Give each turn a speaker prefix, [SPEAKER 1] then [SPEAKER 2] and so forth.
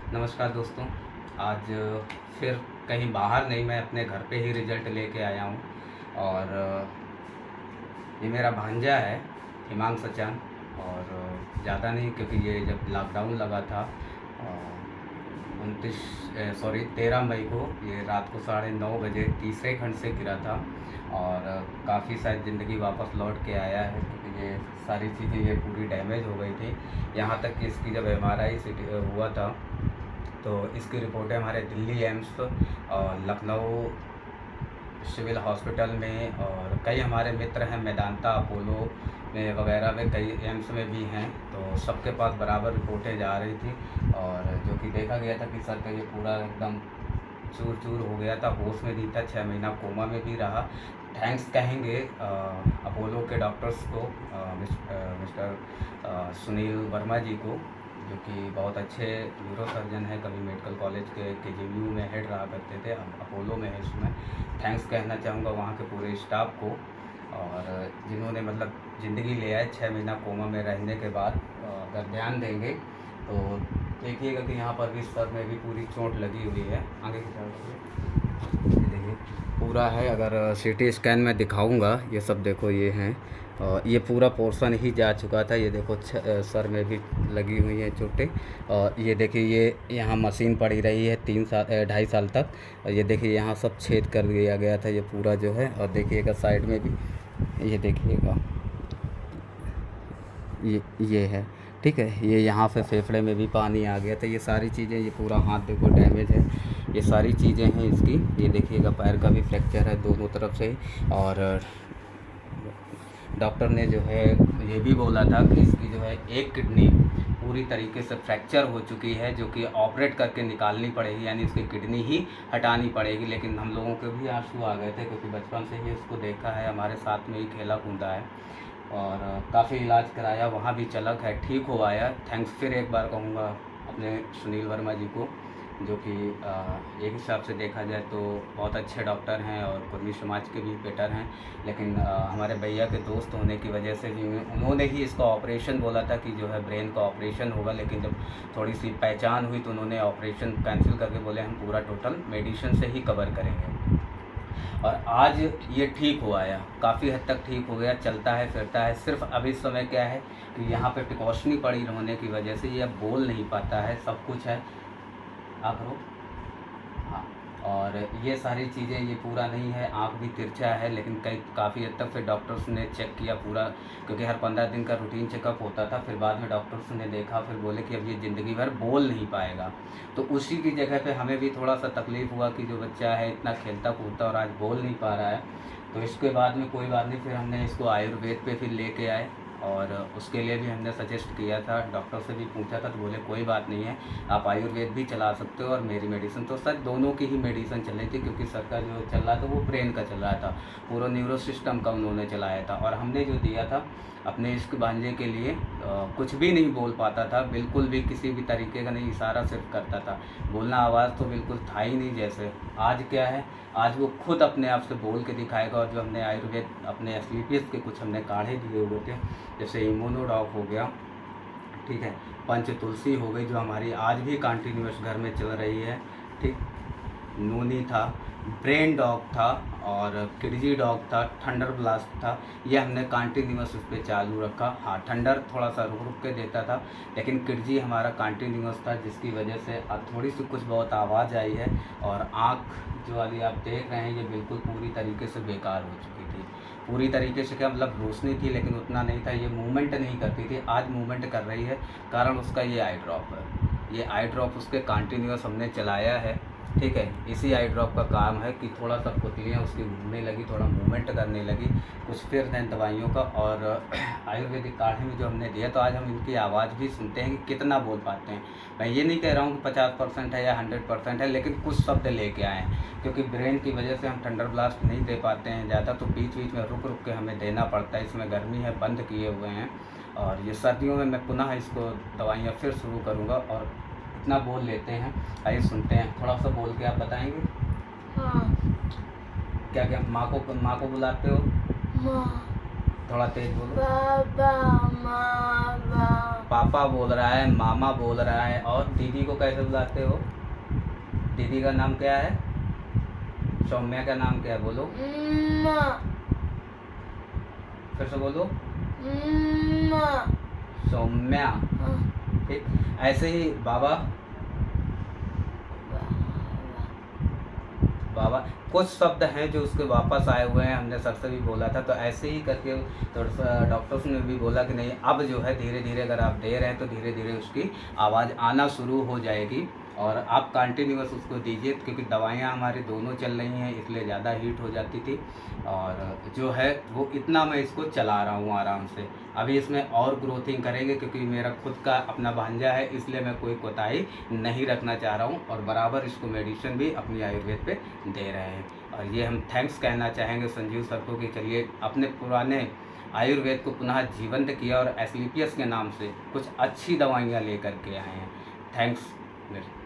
[SPEAKER 1] नमस्कार दोस्तों। आज फिर कहीं बाहर नहीं, मैं अपने घर पे ही रिज़ल्ट लेके आया हूँ। और ये मेरा भांजा है, हिमांग सचान। और ज़्यादा नहीं, क्योंकि ये जब लॉकडाउन लगा था 13 मई को, ये रात को 9:30 बजे तीसरे खंड से गिरा था। और काफ़ी शायद ज़िंदगी वापस लौट के आया है, क्योंकि ये सारी चीज़ें ये पूरी डैमेज हो गई थी। यहाँ तक कि इसकी जब MRI हुआ था, तो इसकी रिपोर्टें हमारे दिल्ली एम्स और लखनऊ सिविल हॉस्पिटल में, और कई हमारे मित्र हैं मेदांता अपोलो में वगैरह में, कई एम्स में भी हैं, तो सबके पास बराबर रिपोर्टें जा रही थी। और जो कि देखा गया था कि सर का ये पूरा एकदम चूर चूर हो गया था, होश में नहीं था, 6 महीना कोमा में भी रहा। थैंक्स कहेंगे अपोलो के डॉक्टर्स को, मिस्टर सुनील वर्मा जी को, जो कि बहुत अच्छे न्यूरो सर्जन हैं, कभी मेडिकल कॉलेज के KGU में हेड रहा करते थे, अब अपोलो में है इसमें। थैंक्स कहना चाहूँगा वहाँ के पूरे स्टाफ को, और जिन्होंने मतलब ज़िंदगी ले आए 6 महीना कोमा में रहने के बाद। अगर ध्यान देंगे तो देखिएगा कि यहाँ पर भी सर में भी पूरी चोट लगी हुई है। आगे की तरफ ये देखिए पूरा है, अगर CT स्कैन में दिखाऊंगा, ये सब देखो ये हैं, और ये पूरा पोर्शन ही जा चुका था। ये देखो सर में भी लगी हुई है चोटें। और ये देखिए ये यहाँ मशीन पड़ी रही है 2.5 साल तक। और ये देखिए यहाँ सब छेद कर दिया गया था, ये पूरा जो है। और देखिएगा साइड में भी, ये देखिएगा ये है, ठीक है। ये यहाँ पे फेफड़े में भी पानी आ गया था। ये सारी चीज़ें, ये पूरा हाथ देखो डैमेज है, ये सारी चीज़ें हैं इसकी। ये देखिएगा पैर का भी फ्रैक्चर है दोनों तरफ से। और डॉक्टर ने जो है ये भी बोला था कि इसकी जो है एक किडनी पूरी तरीके से फ्रैक्चर हो चुकी है, जो कि ऑपरेट करके निकालनी पड़ेगी, यानी इसकी किडनी ही हटानी पड़ेगी। लेकिन हम लोगों के भी आंसू आ गए थे, क्योंकि बचपन से ही इसको देखा है, हमारे साथ में ही खेला कूदा है। और काफ़ी इलाज कराया, वहाँ भी चलक है, ठीक हो आया। थैंक्स फिर एक बार कहूँगा अपने सुनील वर्मा जी को, जो कि एक हिसाब से देखा जाए तो बहुत अच्छे डॉक्टर हैं और कुर्मी समाज के भी बेटर हैं। लेकिन हमारे भैया के दोस्त होने की वजह से भी उन्होंने ही इसका ऑपरेशन बोला था कि जो है ब्रेन का ऑपरेशन होगा, लेकिन जब थोड़ी सी पहचान हुई तो उन्होंने ऑपरेशन कैंसिल करके बोले हम पूरा टोटल मेडिसिन से ही कवर करेंगे। और आज ये ठीक हुआ है, काफ़ी हद तक ठीक हो गया, चलता है फिरता है। सिर्फ अभी समय क्या है कि यहाँ पे प्रिकॉशनी पड़ी होने की वजह से ये अब बोल नहीं पाता है, सब कुछ है। आप रो, हाँ। और ये सारी चीज़ें, ये पूरा नहीं है, आँख भी तिरछा है, लेकिन काफ़ी हद तक फिर डॉक्टर्स ने चेक किया पूरा, क्योंकि हर 15 दिन का रूटीन चेकअप होता था। फिर बाद में डॉक्टर्स ने देखा, फिर बोले कि अब ये ज़िंदगी भर बोल नहीं पाएगा। तो उसी की जगह पे हमें भी थोड़ा सा तकलीफ़ हुआ कि जो बच्चा है इतना खेलता कूदता और आज बोल नहीं पा रहा है। तो इसके बाद में कोई बात नहीं, फिर हमने इसको आयुर्वेद पे फिर लेके आए, और उसके लिए भी हमने सजेस्ट किया था, डॉक्टर से भी पूछा था, तो बोले कोई बात नहीं है, आप आयुर्वेद भी चला सकते हो और मेरी मेडिसिन। तो सर दोनों की ही मेडिसिन चल रही थी, क्योंकि सर का जो चल रहा था वो ब्रेन का चल रहा था, पूरा न्यूरो सिस्टम का उन्होंने चलाया था। और हमने जो दिया था अपने इश्क भांजे के लिए, कुछ भी नहीं बोल पाता था, बिल्कुल भी किसी भी तरीके का नहीं, इशारा सिर्फ करता था, बोलना आवाज़ तो बिल्कुल था ही नहीं जैसे। आज क्या है, आज वो खुद अपने आप से बोल के दिखाएगा। और जो हमने आयुर्वेद अपने एस्क्लेपियस के कुछ हमने काढ़े दिए हुए थे, जैसे इम्यूनोडॉक हो गया, ठीक है, पंच तुलसी हो गई, जो हमारी आज भी कंटिन्यूस घर में चल रही है, ठीक, नूनी था, ब्रेन डॉग था, और किडजी डॉग था, थंडर ब्लास्ट था, ये हमने कंटिन्यूस उस पर चालू रखा। हाँ, थंडर थोड़ा सा रुक रुक के देता था, लेकिन किडजी हमारा कंटिन्यूस था, जिसकी वजह से अब थोड़ी सी कुछ बहुत आवाज़ आई है। और आँख जो अभी आप देख रहे हैं, ये बिल्कुल पूरी तरीके से बेकार हो चुकी थी। पूरी तरीके से क्या मतलब, रोशनी थी लेकिन उतना नहीं था, ये मूवमेंट नहीं करती थी, आज मूवमेंट कर रही है। कारण उसका ये आई ड्रॉप है, ये आई ड्रॉप उसके कंटिन्यूस हमने चलाया है, ठीक है। इसी आई ड्रॉप का काम है कि थोड़ा सा पुतलियाँ उसकी घूमने लगी, थोड़ा मूवमेंट करने लगी, कुछ फिर हैं दवाइयों का। और आयुर्वेदिक काढ़े में जो हमने दिया, तो आज हम इनकी आवाज़ भी सुनते हैं कि कितना बोल पाते हैं। मैं ये नहीं कह रहा हूँ कि 50% है या 100% है, लेकिन कुछ शब्द लेके आए हैं, क्योंकि ब्रेन की वजह से हम थंडर ब्लास्ट नहीं दे पाते हैं ज़्यादा, तो बीच बीच में रुक रुक के हमें देना पड़ता है। इसमें गर्मी है, बंद किए हुए हैं, और ये सर्दियों में मैं पुनः इसको दवाइयाँ फिर शुरू करूँगा। और इतना बोल लेते हैं, आइए सुनते हैं, थोड़ा सा बोल के आप बताएंगे।
[SPEAKER 2] हाँ।
[SPEAKER 1] क्या क्या माँ को बुलाते हो?
[SPEAKER 2] माँ।
[SPEAKER 1] थोड़ा तेज बोलो।
[SPEAKER 2] पापा मामा।
[SPEAKER 1] पापा बोल रहा है, मामा बोल रहा है। और दीदी को कैसे बुलाते हो? दीदी का नाम क्या है? सौम्या का नाम क्या है? बोलो फिर से बोलो। सौम्या। ठीक, ऐसे ही बाबा। बाबा कुछ शब्द हैं जो उसके वापस आए हुए हैं, हमने सर से भी बोला था, तो ऐसे ही करके थोड़ा सा डॉक्टर्स ने भी बोला कि नहीं अब जो है धीरे धीरे अगर आप दे रहे हैं तो धीरे धीरे उसकी आवाज़ आना शुरू हो जाएगी। और आप कंटिन्यूअस उसको दीजिए, क्योंकि दवाइयाँ हमारी दोनों चल रही हैं इसलिए ज़्यादा हीट हो जाती थी। और जो है वो इतना मैं इसको चला रहा हूँ आराम से। अभी इसमें और ग्रोथिंग करेंगे, क्योंकि मेरा खुद का अपना भांजा है, इसलिए मैं कोई कोताही नहीं रखना चाह रहा हूँ। और बराबर इसको मेडिसिन भी अपनी आयुर्वेद पे दे रहे हैं। और ये हम थैंक्स कहना चाहेंगे संजीव सर को कि चलिए अपने पुराने आयुर्वेद को पुनः जीवंत किया और एस्क्लेपियस के नाम से कुछ अच्छी दवाइयाँ लेकर के आए हैं। थैंक्स मेरे